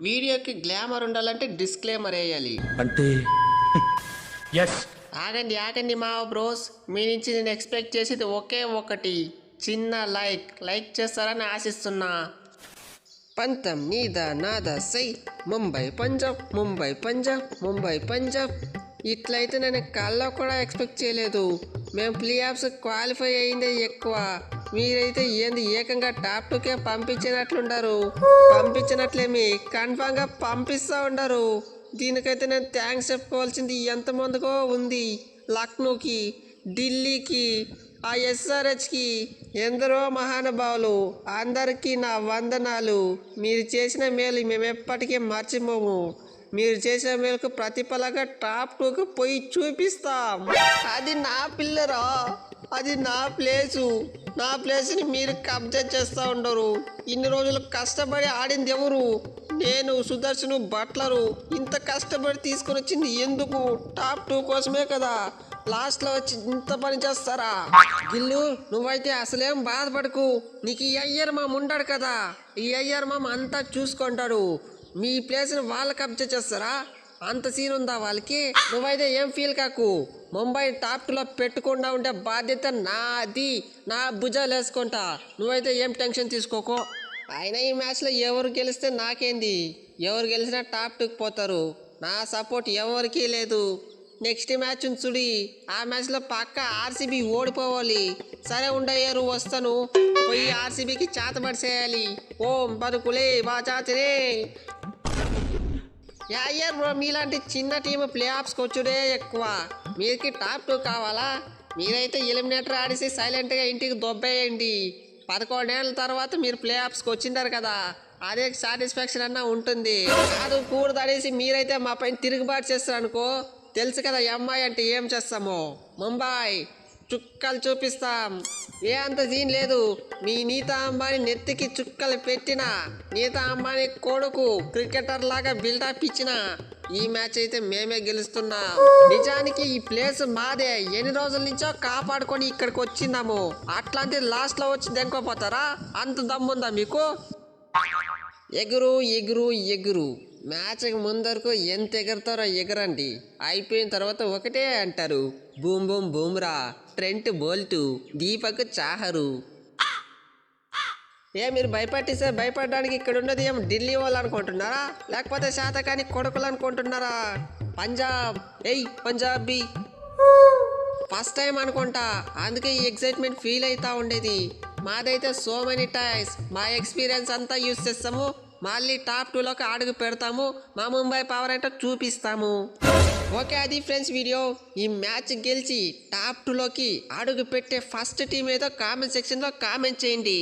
వీడియోకి గ్లామర్ ఉండాలంటే డిస్క్లైమర్ వేయాలి. అంటే ఎస్. ఆగండి ఆగండి మా బ్రోస్, మీ నుంచి నేను ఎక్స్పెక్ట్ చేసేది ఒకే ఒకటి, చిన్న లైక్ చేస్తారని ఆశిస్తున్నా. పంతం నీదా నాదా సై, ముంబై పంజాబ్ ముంబై పంజాబ్ ముంబై పంజాబ్. ఇట్లయితే నేను కల్లో కూడా ఎక్స్పెక్ట్ చేయలేదు. మేము ప్లే ఆఫ్స్ క్వాలిఫై అయిందే ఎక్కువ, మీరైతే ఏంది ఏకంగా టాప్ 2కే పంపించినట్లుండరు. పంపించినట్లేమి కన్ఫామ్గా పంపిస్తూ ఉండరు. దీనికైతే నేను థ్యాంక్స్ చెప్పుకోవాల్సింది ఎంతమందికో ఉంది. లక్నోకి, ఢిల్లీకి, ఆ ఎస్ఆర్హెచ్కి, ఎందరో మహానుభావులు, అందరికీ నా వందనాలు. మీరు చేసిన మేలు మేము ఎప్పటికీ మర్చిపోము. మీరు చేసిన మేరకు ప్రతిఫలంగా టాప్ 2కి పోయి చూపిస్తాం. అది నా పిల్లరా, అది నా ప్లేసు. నా ప్లేస్ని మీరు కబ్జా చేస్తూ ఉండరు. ఇన్ని రోజులు కష్టపడి ఆడింది ఎవరు? నేను, సుదర్శను, బట్లరు. ఇంత కష్టపడి తీసుకొని వచ్చింది ఎందుకు? టాప్ 2 కోసమే కదా. లాస్ట్లో వచ్చి ఇంత పని చేస్తారా? గిల్లు, నువ్వైతే అసలేం బాధపడకు. నీకు ఈ అయ్యర్ మామ ఉంటాడు కదా, ఈ అయ్యర్ మామ అంతా చూసుకుంటాడు. మీ ప్లేస్ని వాళ్ళు కబ్జా చేస్తారా? అంత సీన్ ఉందా వాళ్ళకి? నువ్వైతే ఏం ఫీల్ కాకు. ముంబై టాప్ 2లో పెట్టకుండా ఉండే బాధ్యత నాది, నా భుజాలు వేసుకుంటా. నువ్వైతే ఏం టెన్షన్ తీసుకోకో. అయినా ఈ మ్యాచ్లో ఎవరు గెలిస్తే నాకేంది? ఎవరు గెలిచినా టాప్ 2కి పోతారు. నా సపోర్ట్ ఎవరికీ లేదు. నెక్స్ట్ మ్యాచ్ చూడి, ఆ మ్యాచ్లో పక్క ఆర్సీబీ ఓడిపోవాలి. సరే ఉండయ్యారు, వస్తాను. పోయి ఆర్సీబీకి చేతబడిసేయాలి. ఓం బతుకులే బాచాచరే. యాయ్యర్ బ్రో, మీలాంటి చిన్న టీం ప్లే ఆఫ్స్కి వచ్చుడే ఎక్కువ. మీరికి టాప్ 2 కావాలా? మీరైతే ఎలిమినేటర్ ఆడేసి సైలెంట్గా ఇంటికి దొబ్బేయండి. 11 ఏళ్ళ తర్వాత మీరు ప్లే ఆఫ్స్కి వచ్చింటారు కదా, అదే సాటిస్ఫాక్షన్ అన్నా ఉంటుంది. కాదు కూడదనేసి మీరైతే మా పైన తిరుగుబాటు చేస్తారు అనుకో, తెలుసు కదా అమ్మాయి అంటే ఏం చేస్తామో. ముంబై చుక్కలు చూపిస్తాం. ఏ అంత సీన్ లేదు. మీ నీతా అంబానీ నెత్తికి చుక్కలు పెట్టిన, నీతా అంబానీ కొడుకు క్రికెటర్ లాగా బిల్డప్ ఇచ్చిన, ఈ మ్యాచ్ అయితే మేమే గెలుస్తున్నాం. నిజానికి ఈ ప్లేస్ మాదే. ఎన్ని రోజుల నుంచో కాపాడుకొని ఇక్కడికి వచ్చిందాము. అట్లాంటి లాస్ట్లో వచ్చి దెంకోపోతారా? అంత దమ్ముందా మీకు? ఎగురు ఎగురు ఎగురు. మ్యాచ్కి ముందరకు ఎంత ఎగురుతారో ఎగరండి. అయిపోయిన తర్వాత ఒకటే అంటారు, boom boom Bumrah, Trent Boult, Deepak Chahar. మీరు భయపట్టిస్తే భయపడడానికి ఇక్కడ ఉన్నది ఏం ఢిల్లీ వాళ్ళు అనుకుంటున్నారా? లేకపోతే శాతకాని కొడుకులు అనుకుంటున్నారా? పంజాబ్, పంజాబీ ఫస్ట్ టైం అనుకుంటా, అందుకే ఈ ఎక్సైట్మెంట్ ఫీల్ అవుతా ఉండేది. మాదైతే సో మెనీ టైమ్స్ మా ఎక్స్పీరియన్స్ అంతా యూస్ చేస్తాము. మళ్ళీ టాప్ 2లోకి అడుగు పెడతాము. మా ముంబై పవర్ ఏంటో చూపిస్తాము. ఓకే, అది ఫ్రెండ్స్ వీడియో. ఈ మ్యాచ్ గెలిచి టాప్ 2లోకి అడుగు పెట్టే ఫస్ట్ టీం ఏదో కామెంట్ సెక్షన్లో కామెంట్ చేయండి.